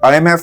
IMF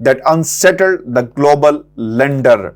that unsettled the global lender।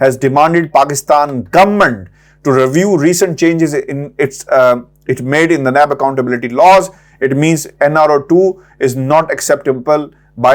has demanded Pakistan government to review recent changes in it made in the NAB accountability laws. It means NRO2 is not acceptable by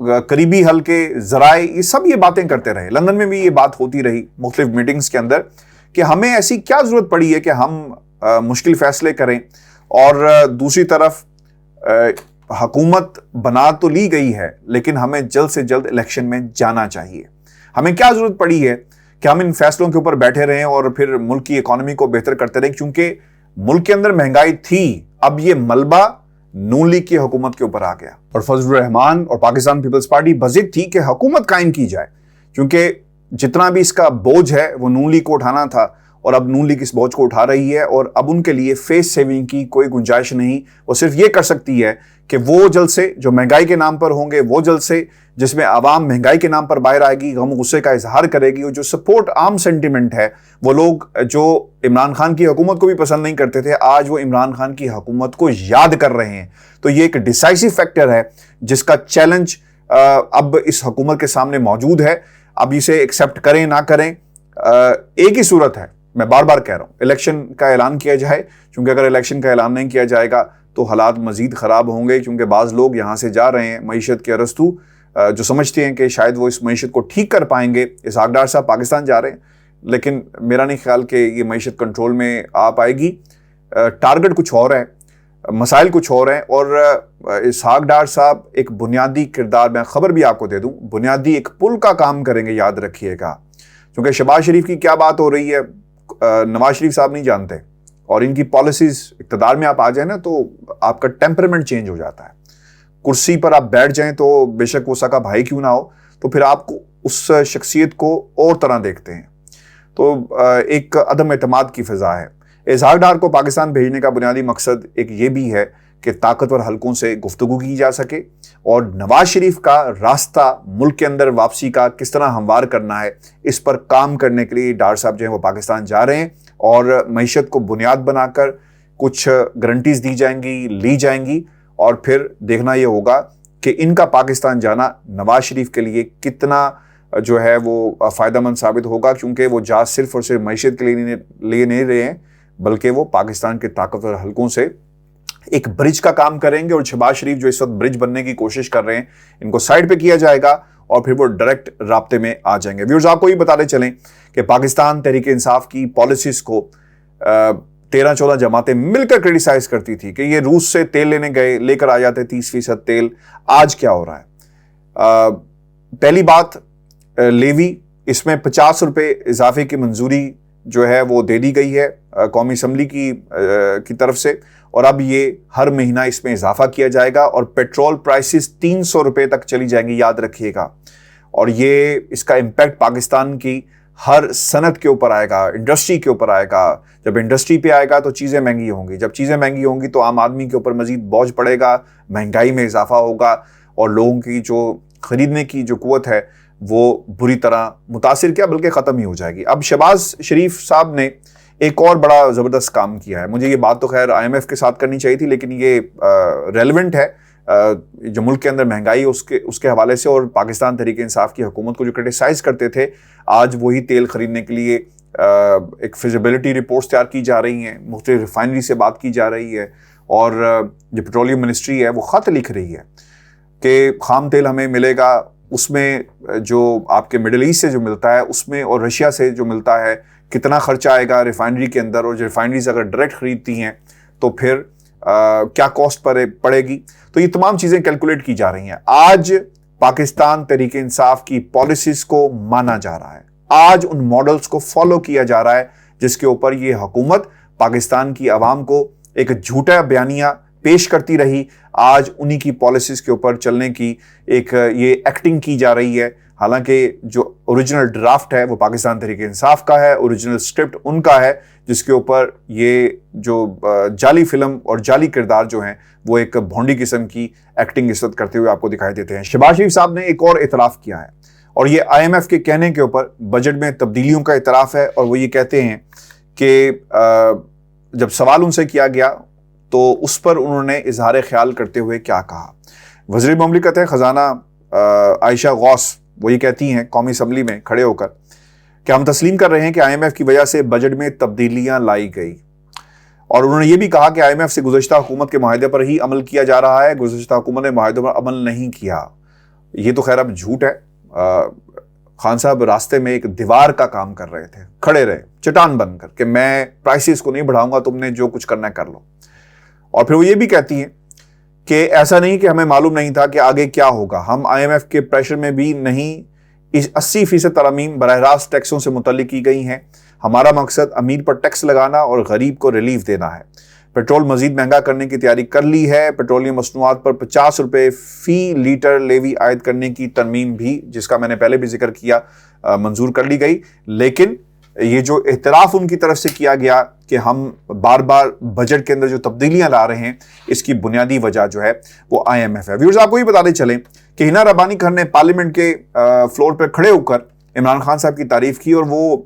قریبی حل کے ذرائع، یہ سب یہ باتیں کرتے رہے. London میں بھی یہ بات ہوتی رہی مختلف میٹنگز کے اندر کہ ہمیں ایسی کیا ضرورت پڑی ہے کہ ہم مشکل فیصلے کریں، اور دوسری طرف حکومت بنا تو لی گئی ہے لیکن ہمیں جلد سے جلد الیکشن میں جانا چاہیے. ہمیں کیا ضرورت پڑی ہے کہ ہم ان فیصلوں کے اوپر بیٹھے رہیں اور پھر ملک کی اکانومی کو بہتر کرتے رہیں، کیونکہ ملک کے اندر مہنگائی تھی، اب یہ ملبہ نون لیگ کی حکومت کے اوپر آ گیا. اور فضل الرحمان اور پاکستان پیپلز پارٹی بضد تھی کہ حکومت قائم کی جائے، کیونکہ جتنا بھی اس کا بوجھ ہے وہ نون لیگ کو اٹھانا تھا، اور اب نون لیگ اس بوجھ کو اٹھا رہی ہے، اور اب ان کے لیے فیس سیونگ کی کوئی گنجائش نہیں. وہ صرف یہ کر سکتی ہے کہ وہ جلسے جو مہنگائی کے نام پر ہوں گے، وہ جلسے جس میں عوام مہنگائی کے نام پر باہر آئے گی، غم غصے کا اظہار کرے گی، اور جو سپورٹ عام سینٹیمنٹ ہے، وہ لوگ جو عمران خان کی حکومت کو بھی پسند نہیں کرتے تھے آج وہ عمران خان کی حکومت کو یاد کر رہے ہیں. تو یہ ایک ڈیسائسو فیکٹر ہے جس کا چیلنج اب اس حکومت کے سامنے موجود ہے. اب اسے ایکسیپٹ کریں نہ کریں، ایک ہی صورت ہے، میں بار بار کہہ رہا ہوں، الیکشن کا اعلان کیا جائے، کیونکہ اگر الیکشن کا اعلان نہیں کیا جائے گا تو حالات مزید خراب ہوں گے، کیونکہ بعض لوگ یہاں سے جا رہے ہیں معیشت کے ارستو، جو سمجھتے ہیں کہ شاید وہ اس معیشت کو ٹھیک کر پائیں گے. اسحاق ڈار صاحب پاکستان جا رہے ہیں، لیکن میرا نہیں خیال کہ یہ معیشت کنٹرول میں آ پائے گی. ٹارگٹ کچھ اور ہے، مسائل کچھ اور ہیں، اور اسحاق ڈار صاحب ایک بنیادی کردار، میں خبر بھی آپ کو دے دوں، بنیادی ایک پل کا کام کریں گے، یاد رکھیے گا. کیونکہ شہباز شریف کی کیا بات ہو رہی ہے نواز شریف صاحب نہیں جانتے، اور ان کی پالیسیز اقتدار میں آپ آ جائیں نا تو آپ کا ٹیمپرمنٹ چینج ہو جاتا ہے. کرسی پر آپ بیٹھ جائیں تو بے شک وہ سکا بھائی کیوں نہ ہو، تو پھر آپ کو اس شخصیت کو اور طرح دیکھتے ہیں. تو ایک عدم اعتماد کی فضا ہے. اسحاق ڈار کو پاکستان بھیجنے کا بنیادی مقصد ایک یہ بھی ہے کہ طاقتور حلقوں سے گفتگو کی جا سکے، اور نواز شریف کا راستہ ملک کے اندر واپسی کا کس طرح ہموار کرنا ہے، اس پر کام کرنے کے لیے ڈار صاحب جو ہیں وہ پاکستان جا رہے ہیں. اور معیشت کو بنیاد بنا کر کچھ گارنٹیز دی جائیں گی، لی جائیں گی، اور پھر دیکھنا یہ ہوگا کہ ان کا پاکستان جانا نواز شریف کے لیے کتنا جو ہے وہ فائدہ مند ثابت ہوگا، کیونکہ وہ جا صرف اور صرف معیشت کے لیے نہیں رہے ہیں، بلکہ وہ پاکستان کے طاقتور حلقوں سے ایک برج کا کام کریں گے. اور شہباز شریف جو اس وقت برج بننے کی کوشش کر رہے ہیں، ان کو سائڈ پہ کیا جائے گا اور پھر وہ ڈائریکٹ رابطے میں آ جائیں گے. ویورز، آپ کو یہ بتاتے چلیں کہ پاکستان تحریک انصاف کی پالیسیز کو 13-14 جماعتیں مل کر کرٹیسائز کرتی تھی کہ یہ روس سے تیل لینے گئے، لے کر آ جاتے 30% تیل. آج کیا ہو رہا ہے؟ پہلی بات، لیوی، اس میں 50 روپے اضافے کی منظوری جو ہے وہ دے دی گئی ہے قومی اسمبلی کی طرف سے، اور اب یہ ہر مہینہ اس میں اضافہ کیا جائے گا، اور پیٹرول پرائسز 300 روپے تک چلی جائیں گی، یاد رکھیے گا. اور یہ اس کا امپیکٹ پاکستان کی ہر صنعت کے اوپر آئے گا، انڈسٹری کے اوپر آئے گا. جب انڈسٹری پہ آئے گا تو چیزیں مہنگی ہوں گی، جب چیزیں مہنگی ہوں گی تو عام آدمی کے اوپر مزید بوجھ پڑے گا، مہنگائی میں اضافہ ہوگا، اور لوگوں کی جو خریدنے کی جو قوت ہے وہ بری طرح متاثر کیا بلکہ ختم ہی ہو جائے گی. اب شہباز شریف صاحب نے ایک اور بڑا زبردست کام کیا ہے. مجھے یہ بات تو خیر IMF کے ساتھ کرنی چاہیے تھی، لیکن یہ ریلیونٹ ہے جو ملک کے اندر مہنگائی اس کے حوالے سے، اور پاکستان تحریک انصاف کی حکومت کو جو کرٹیسائز کرتے تھے، آج وہی تیل خریدنے کے لیے ایک فیزیبلٹی رپورٹس تیار کی جا رہی ہیں، مختلف ریفائنری سے بات کی جا رہی ہے، اور جو پیٹرولیم منسٹری ہے وہ خط لکھ رہی ہے کہ خام تیل ہمیں ملے گا، اس میں جو آپ کے مڈل ایسٹ سے جو ملتا ہے اس میں، اور رشیا سے جو ملتا ہے، کتنا خرچہ آئے گا ریفائنری کے اندر، اور جو ریفائنریز اگر ڈائریکٹ خریدتی ہیں تو پھر کیا کاسٹ پڑے گی. تو یہ تمام چیزیں کیلکولیٹ کی جا رہی ہیں. آج پاکستان تحریک انصاف کی پالیسیز کو مانا جا رہا ہے، آج ان ماڈلز کو فالو کیا جا رہا ہے جس کے اوپر یہ حکومت پاکستان کی عوام کو ایک جھوٹا بیانیہ پیش کرتی رہی. آج انہی کی پالیسیز کے اوپر چلنے کی ایک یہ ایکٹنگ کی جا رہی ہے، حالانکہ جو اوریجنل ڈرافٹ ہے وہ پاکستان تحریک انصاف کا ہے، اوریجنل اسکرپٹ ان کا ہے، جس کے اوپر یہ جو جعلی فلم اور جعلی کردار جو ہیں وہ ایک بھونڈی قسم کی ایکٹنگ اس وقت کرتے ہوئے آپ کو دکھائی دیتے ہیں. شہباز شریف صاحب نے ایک اور اعتراف کیا ہے، اور یہ IMF کے کہنے کے اوپر بجٹ میں تبدیلیوں کا اعتراف ہے. اور وہ یہ کہتے ہیں کہ جب سوال ان سے کیا گیا تو اس پر انہوں نے اظہار خیال کرتے ہوئے کیا کہا. وزیر مملکت ہے خزانہ عائشہ غوث، وہ یہ کہتی ہیں قومی اسمبلی میں کھڑے ہو کر کہ ہم تسلیم کر رہے ہیں کہ IMF کی وجہ سے بجٹ میں تبدیلیاں لائی گئی. اور انہوں نے یہ بھی کہا کہ IMF سے گزشتہ حکومت کے معاہدے پر ہی عمل کیا جا رہا ہے، گزشتہ حکومت نے معاہدوں پر عمل نہیں کیا. یہ تو خیر اب جھوٹ ہے. خان صاحب راستے میں ایک دیوار کا کام کر رہے تھے, کھڑے رہے چٹان بن کر کہ میں پرائسز کو نہیں بڑھاؤں گا, تم نے جو کچھ کرنا ہے کر لو. اور پھر وہ یہ بھی کہتی ہیں کہ ایسا نہیں کہ ہمیں معلوم نہیں تھا کہ آگے کیا ہوگا, ہم IMF کے پریشر میں بھی نہیں. 80% ترامیم براہ راست ٹیکسوں سے متعلق کی گئی ہیں. ہمارا مقصد امیر پر ٹیکس لگانا اور غریب کو ریلیف دینا ہے. پیٹرول مزید مہنگا کرنے کی تیاری کر لی ہے. پیٹرولیم مصنوعات پر 50 روپے فی لیٹر لیوی عائد کرنے کی ترمیم بھی, جس کا میں نے پہلے بھی ذکر کیا, منظور کر لی گئی. لیکن یہ جو اعتراف ان کی طرف سے کیا گیا کہ ہم بار بار بجٹ کے اندر جو تبدیلیاں لا رہے ہیں, اس کی بنیادی وجہ جو ہے وہ IMF ہے. ویورز, آپ کو یہ بتاتے چلیں کہ ہنا ربانی خان نے پارلیمنٹ کے فلور پر کھڑے ہو کر عمران خان صاحب کی تعریف کی, اور وہ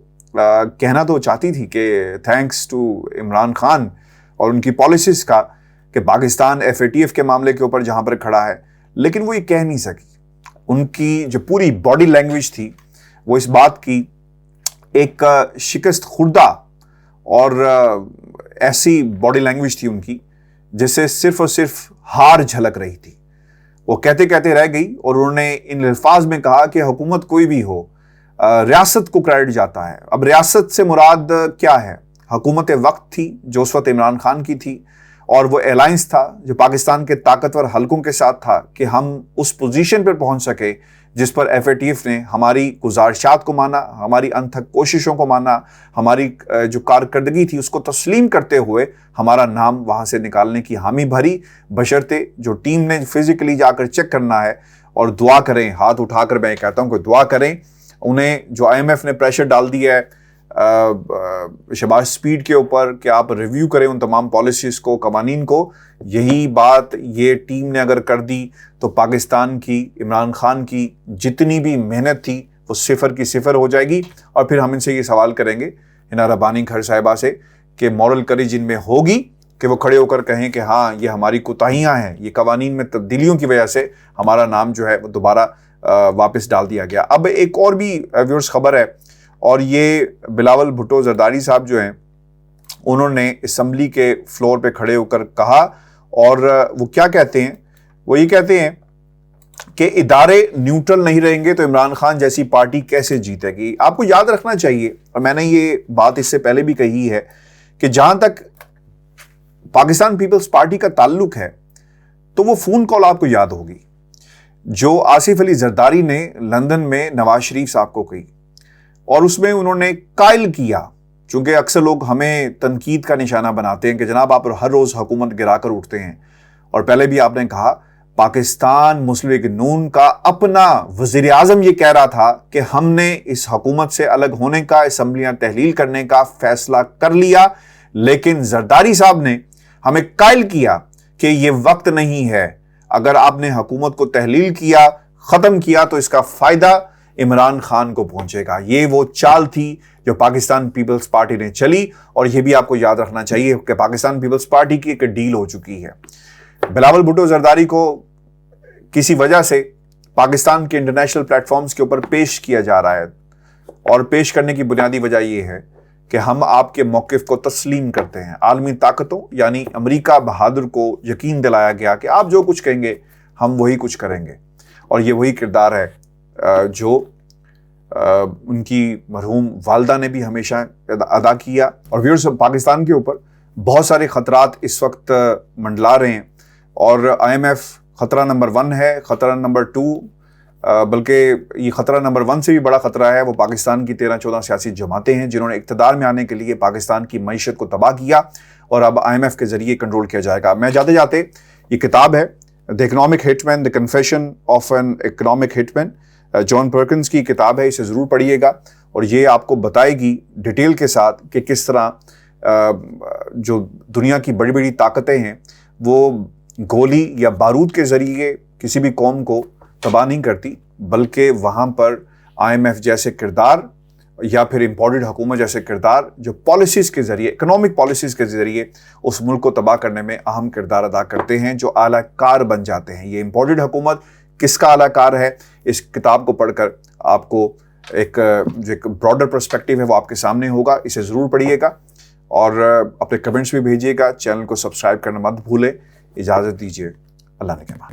کہنا تو چاہتی تھی کہ تھینکس ٹو عمران خان اور ان کی پالیسیز کا کہ پاکستان FATF کے معاملے کے اوپر جہاں پر کھڑا ہے, لیکن وہ یہ کہہ نہیں سکی. ان کی جو پوری باڈی لینگویج تھی وہ اس بات کی ایک شکست خوردہ اور ایسی باڈی لینگویج تھی ان کی جس سے صرف اور صرف ہار جھلک رہی تھی. وہ کہتے کہتے رہ گئی اور انہوں نے ان الفاظ میں کہا کہ حکومت کوئی بھی ہو, ریاست کو کریڈٹ جاتا ہے. اب ریاست سے مراد کیا ہے؟ حکومت وقت تھی جو اس وقت عمران خان کی تھی, اور وہ الائنس تھا جو پاکستان کے طاقتور حلقوں کے ساتھ تھا کہ ہم اس پوزیشن پر پہنچ سکے جس پر FATF نے ہماری گزارشات کو مانا, ہماری انتھک کوششوں کو مانا, ہماری جو کارکردگی تھی اس کو تسلیم کرتے ہوئے ہمارا نام وہاں سے نکالنے کی حامی بھری, بشرطے جو ٹیم نے فزیکلی جا کر چیک کرنا ہے. اور دعا کریں, ہاتھ اٹھا کر میں کہتا ہوں کہ دعا کریں. انہیں جو IMF نے پریشر ڈال دیا ہے شہباز سپیڈ کے اوپر کہ آپ ریویو کریں ان تمام پالیسیز کو, قوانین کو, یہی بات یہ ٹیم نے اگر کر دی تو پاکستان کی, عمران خان کی جتنی بھی محنت تھی وہ صفر کی صفر ہو جائے گی. اور پھر ہم ان سے یہ سوال کریں گے ہنا ربانی خان صاحبہ سے کہ مورل کریج جن میں ہوگی کہ وہ کھڑے ہو کر کہیں کہ ہاں یہ ہماری کوتاہیاں ہیں, یہ قوانین میں تبدیلیوں کی وجہ سے ہمارا نام جو ہے وہ دوبارہ واپس ڈال دیا گیا. اب ایک اور بھی ویورز خبر ہے, اور یہ بلاول بھٹو زرداری صاحب جو ہیں انہوں نے اسمبلی کے فلور پہ کھڑے ہو کر کہا, اور وہ کیا کہتے ہیں؟ وہ یہ کہتے ہیں کہ ادارے نیوٹرل نہیں رہیں گے تو عمران خان جیسی پارٹی کیسے جیتے گی. آپ کو یاد رکھنا چاہیے, اور میں نے یہ بات اس سے پہلے بھی کہی ہے, کہ جہاں تک پاکستان پیپلز پارٹی کا تعلق ہے تو وہ فون کال آپ کو یاد ہوگی جو آصف علی زرداری نے لندن میں نواز شریف صاحب کو کی, اور اس میں انہوں نے قائل کیا, چونکہ اکثر لوگ ہمیں تنقید کا نشانہ بناتے ہیں کہ جناب آپ ہر روز حکومت گرا کر اٹھتے ہیں, اور پہلے بھی آپ نے کہا پاکستان مسلم لیگ نون کا اپنا وزیر اعظم یہ کہہ رہا تھا کہ ہم نے اس حکومت سے الگ ہونے کا, اسمبلیاں تحلیل کرنے کا فیصلہ کر لیا, لیکن زرداری صاحب نے ہمیں قائل کیا کہ یہ وقت نہیں ہے, اگر آپ نے حکومت کو تحلیل کیا, ختم کیا تو اس کا فائدہ عمران خان کو پہنچے گا. یہ وہ چال تھی جو پاکستان پیپلز پارٹی نے چلی, اور یہ بھی آپ کو یاد رکھنا چاہیے کہ پاکستان پیپلز پارٹی کی ایک ڈیل ہو چکی ہے. بلاول بھٹو زرداری کو کسی وجہ سے پاکستان کے انٹرنیشنل پلیٹ فارمز کے اوپر پیش کیا جا رہا ہے, اور پیش کرنے کی بنیادی وجہ یہ ہے کہ ہم آپ کے موقف کو تسلیم کرتے ہیں. عالمی طاقتوں یعنی امریکہ بہادر کو یقین دلایا گیا کہ آپ جو کچھ کہیں گے ہم وہی کچھ کریں گے, اور یہ وہی کردار ہے جو ان کی مرحوم والدہ نے بھی ہمیشہ ادا کیا. اور ویورز, پاکستان کے اوپر بہت سارے خطرات اس وقت منڈلا رہے ہیں, اور IMF خطرہ نمبر 1 ہے, خطرہ نمبر 2, بلکہ یہ خطرہ نمبر 1 سے بھی بڑا خطرہ ہے, وہ پاکستان کی 13-14 سیاسی جماعتیں ہیں جنہوں نے اقتدار میں آنے کے لیے پاکستان کی معیشت کو تباہ کیا, اور اب IMF کے ذریعے کنٹرول کیا جائے گا. میں جاتے جاتے یہ کتاب ہے the economic hit man, the confession of an economic hit man, John Perkins کی کتاب ہے, اسے ضرور پڑھیے گا, اور یہ آپ کو بتائے گی ڈیٹیل کے ساتھ کہ کس طرح جو دنیا کی بڑی بڑی طاقتیں ہیں وہ گولی یا بارود کے ذریعے کسی بھی قوم کو تباہ نہیں کرتی, بلکہ وہاں پر IMF جیسے کردار یا پھر امپورٹڈ حکومت جیسے کردار جو پالیسیز کے ذریعے, اکنامک پالیسیز کے ذریعے اس ملک کو تباہ کرنے میں اہم کردار ادا کرتے ہیں, جو اعلیٰ کار بن جاتے ہیں. یہ امپورٹڈ حکومت کس کا اعلیٰ کار ہے, اس کتاب کو پڑھ کر آپ کو ایک براڈر پرسپیکٹیو ہے وہ آپ کے سامنے ہوگا. اسے ضرور پڑھیے گا, اور اپنے کمنٹس بھی بھیجیے گا. چینل کو سبسکرائب کرنا مت بھولیں. اجازت دیجیے, اللہ نے کہا.